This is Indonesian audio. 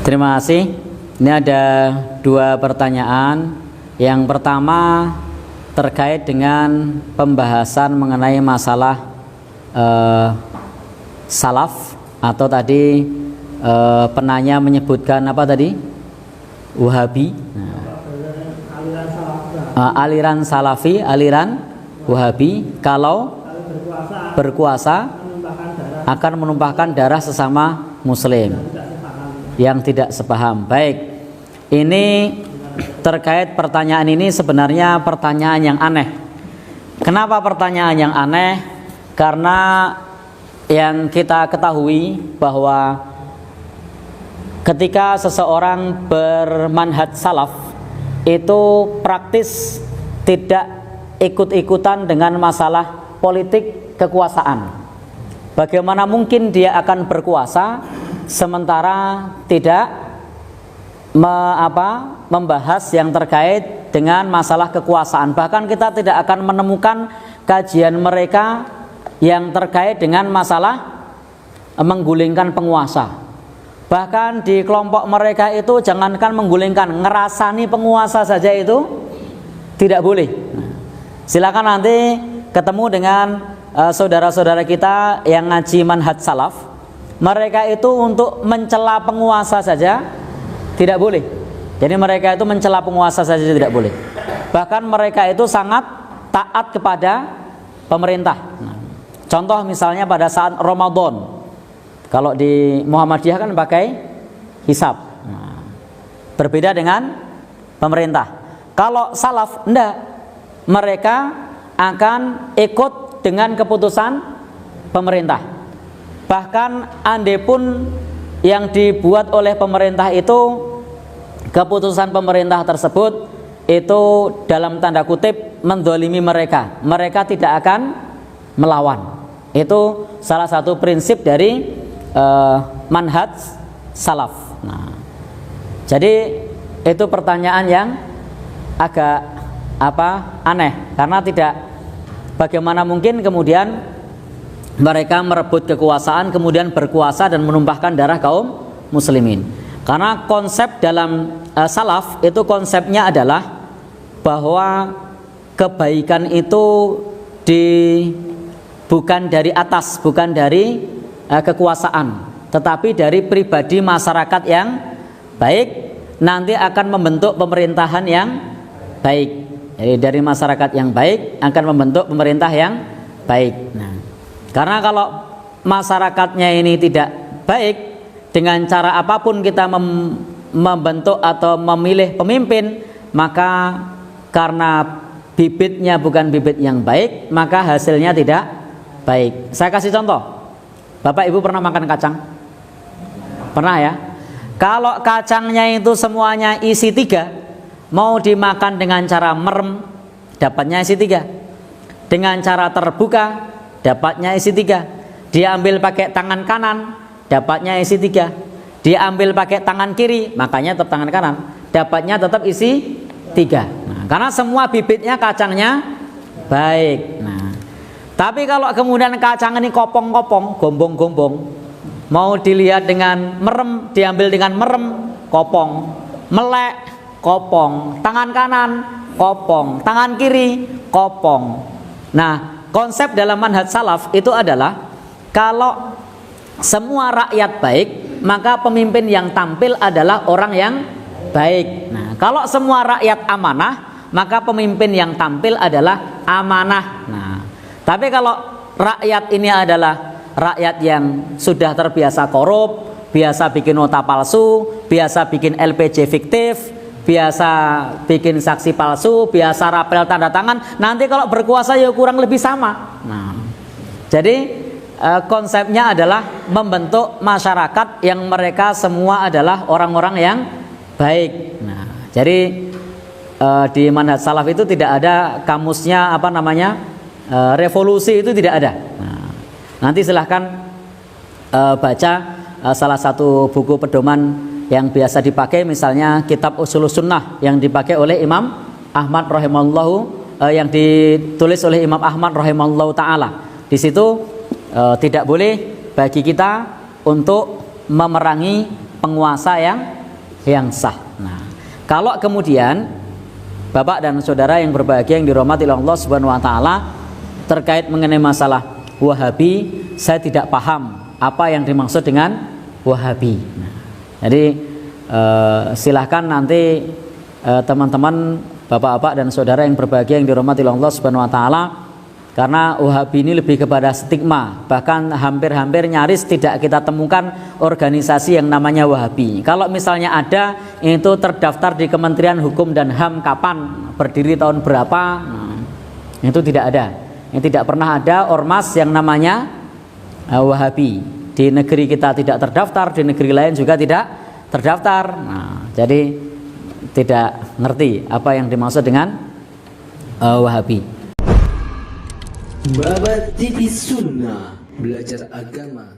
Terima kasih. Ini ada dua pertanyaan. Yang pertama terkait dengan pembahasan mengenai masalah salaf, atau tadi penanya menyebutkan apa tadi? Wahabi. Aliran salafi, aliran Wahabi kalau berkuasa akan menumpahkan darah sesama muslim yang tidak sepaham. Baik, ini terkait pertanyaan ini sebenarnya pertanyaan yang aneh. Kenapa pertanyaan yang aneh? Karena yang kita ketahui bahwa ketika seseorang bermanhaj salaf itu praktis tidak ikut-ikutan dengan masalah politik kekuasaan. Bagaimana mungkin dia akan berkuasa sementara tidak membahas yang terkait dengan masalah kekuasaan. Bahkan kita tidak akan menemukan kajian mereka yang terkait dengan masalah menggulingkan penguasa. Bahkan di kelompok mereka itu jangankan menggulingkan, ngerasani penguasa saja itu tidak boleh. Silakan nanti ketemu dengan saudara-saudara kita yang ngaji manhaj salaf. Mereka itu untuk mencela penguasa saja tidak boleh. Jadi mereka itu mencela penguasa saja tidak boleh. Bahkan mereka itu sangat taat kepada pemerintah. Contoh misalnya pada saat Ramadan, kalau di Muhammadiyah kan pakai hisab, berbeda dengan pemerintah. Kalau salaf enggak, mereka akan ikut dengan keputusan pemerintah. Bahkan andai pun yang dibuat oleh pemerintah itu, keputusan pemerintah tersebut itu dalam tanda kutip mendolimi mereka, mereka tidak akan melawan. Itu salah satu prinsip dari manhaj salaf. Jadi itu pertanyaan yang agak aneh, karena tidak, bagaimana mungkin kemudian mereka merebut kekuasaan kemudian berkuasa dan menumpahkan darah kaum muslimin. Karena konsep dalam salaf itu konsepnya adalah bahwa kebaikan itu bukan dari atas, bukan dari kekuasaan, tetapi dari pribadi masyarakat yang baik nanti akan membentuk pemerintahan yang baik. Jadi dari masyarakat yang baik akan membentuk pemerintah yang baik. Karena kalau masyarakatnya ini tidak baik, dengan cara apapun kita membentuk atau memilih pemimpin, maka karena bibitnya bukan bibit yang baik, maka hasilnya tidak baik. Saya kasih contoh. Bapak Ibu pernah makan kacang? Pernah ya? Kalau kacangnya itu semuanya isi 3, mau dimakan dengan cara merem, dapatnya isi 3. Dengan cara terbuka, dapatnya isi 3. Diambil pakai tangan kanan, dapatnya isi 3. Diambil pakai tangan kiri, makanya tetap tangan kanan, dapatnya tetap isi 3. Karena semua bibitnya kacangnya baik. Tapi kalau kemudian kacang ini kopong-kopong, gombong-gombong, mau dilihat dengan merem, diambil dengan merem, kopong, melek, kopong, tangan kanan, kopong, tangan kiri, kopong. Konsep dalam manhaj salaf itu adalah kalau semua rakyat baik, maka pemimpin yang tampil adalah orang yang baik. Kalau semua rakyat amanah, maka pemimpin yang tampil adalah amanah. Tapi kalau rakyat ini adalah rakyat yang sudah terbiasa korup, biasa bikin nota palsu, biasa bikin LPJ fiktif, biasa bikin saksi palsu, biasa rapel tanda tangan, nanti kalau berkuasa ya kurang lebih sama. Jadi konsepnya adalah membentuk masyarakat yang mereka semua adalah orang-orang yang baik. Jadi di manhaj salaf itu tidak ada kamusnya revolusi, itu tidak ada. Nanti silahkan baca salah satu buku pedoman yang biasa dipakai, misalnya kitab Ushulus Sunnah yang dipakai oleh Imam Ahmad rahimahullahu, yang ditulis oleh Imam Ahmad rahimahullahu taala. Di situ tidak boleh bagi kita untuk memerangi penguasa yang yang sah. Nah, kalau kemudian Bapak dan saudara yang berbahagia yang dirahmati oleh Allah Subhanahu wa taala, terkait mengenai masalah Wahabi, saya tidak paham apa yang dimaksud dengan Wahabi. Nah, jadi silahkan nanti teman-teman, bapak-bapak dan saudara yang berbahagia yang dirahmati oleh Allah Subhanahu wa taala, karena Wahabi ini lebih kepada stigma, bahkan hampir-hampir nyaris tidak kita temukan organisasi yang namanya Wahabi. Kalau misalnya ada, itu terdaftar di Kementerian Hukum dan HAM kapan, berdiri tahun berapa, nah, itu tidak ada. Yang tidak pernah ada ormas yang namanya Wahabi. Di negeri kita tidak terdaftar, di negeri lain juga tidak terdaftar. Nah, jadi tidak ngerti apa yang dimaksud dengan Wahabi. Babat TV Sunnah, belajar agama